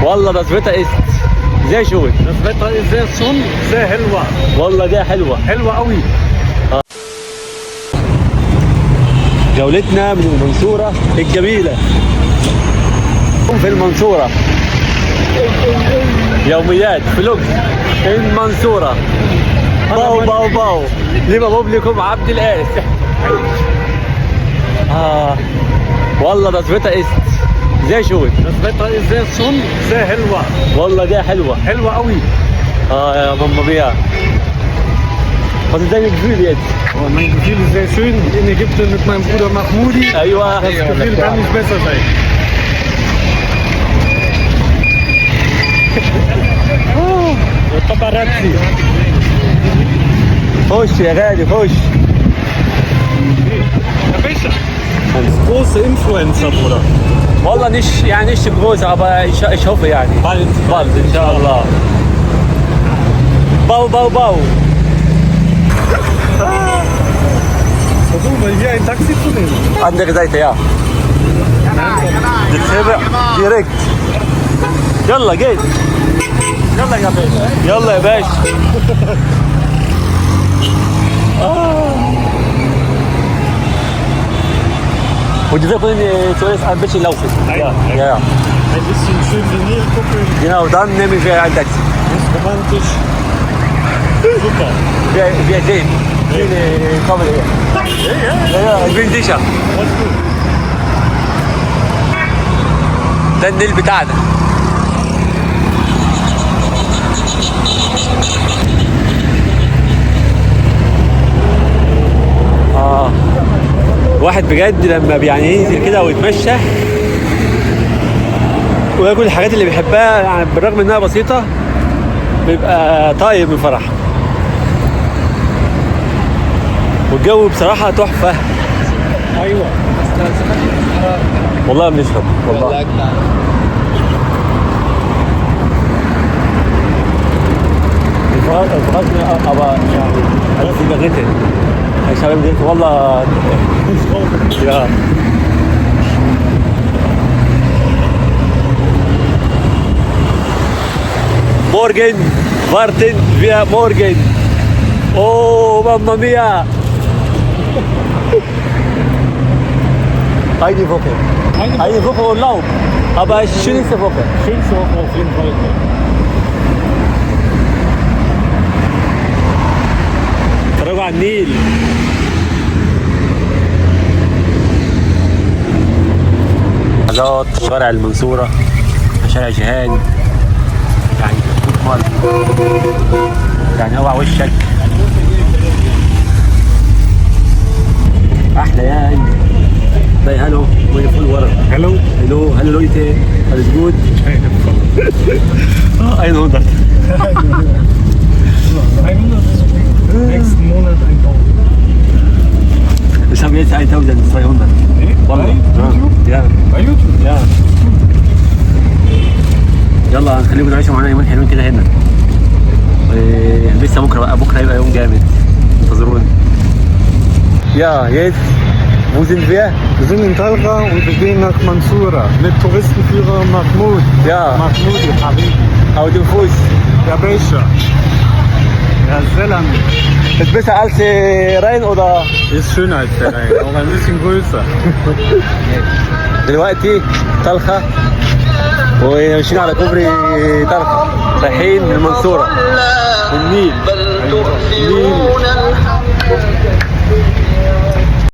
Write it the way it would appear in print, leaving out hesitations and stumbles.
والله das Wetter ist sehr schön. Das Wetter ist schon sehr حلوة. والله دي حلوة. حلوة قوي. جولتنا من المنصورة الجميلة. في المنصورة يوميات فلوج المنصورة. باو باو باو لما بوبليكم عبد القادر. والله das Wetter ist sehr schön. Das Wetter ist schon sehr حلوة. والله دي حلوة. حلوة قوي. يا ماما ميا. Was ist dein Gefühl jetzt? Oh, mein Gefühl ist sehr schön. In Ägypten mit meinem Bruder Mahmoudi. أيوة. Das Gefühl kann nicht besser sein. Paparazzi. خش يا غالي خش. Herr Becher. Große Influencer, Bruder. والله nicht groß, aber ich hoffe يعني. Bald إن شاء الله. Bau. Versuchen wir hier ein Taxi zu nehmen. Andere Seite ja. نتابع direkt. يلا جيت. يلا يا باشا. يلا يا باشا. Und wir können zuerst ein bisschen laufen. Ja. Ein bisschen schön die Nähe gucken. Genau, dann nehmen wir ein Taxi. Ist romantisch. Super. Wir sehen. Kommen hier. Ja, ich bin sicher. Alles gut. ده النيل بتاعنا. واحد بجد لما يعني ينزل كده ويتمشى وياكل الحاجات اللي بيحبها يعني بالرغم انها بسيطة بيبقى طاير من فرح. والجو بصراحة تحفة. ايوه. والله بنشرب والله. الفرق aber يعني Zigarette. Ich habe gesagt, والله ja. Morgen warten wir morgen. Oh, Mamma mia. Eine Woche Urlaub. Aber schönste Woche. Schönste Woche auf jeden Fall. اتفرجوا على النيل. حاجات شارع المنصورة شارع جهان يعني يعني اوعى وشك احلى يعني. Say hello when you full water. Hello. Hallo Leute, alles gut? Ein 100. 100. Nächsten Monat 1000. Ich habe jetzt 1200. والله. Ja. Bei YouTube? Ja. يلا نخليكم تعيشوا معانا يومين حلوين كده هنا. لسه بكره هيبقى يوم جامد. انتظرونا. Ja, jetzt wo sind wir? Wir sind in Talca und wir gehen nach Mansoura mit Touristenführer Mahmoud. Ja. Mahmoud, Habibi. Auf dem Fuß. Ja, Becher. Ja, Selami. Ist besser als Rhein oder? Ist schöner als der Rhein, auch ein bisschen größer. دلوقتي طلخة وماشيين على كوبري طلخة رايحين المنصورة النيل. Nil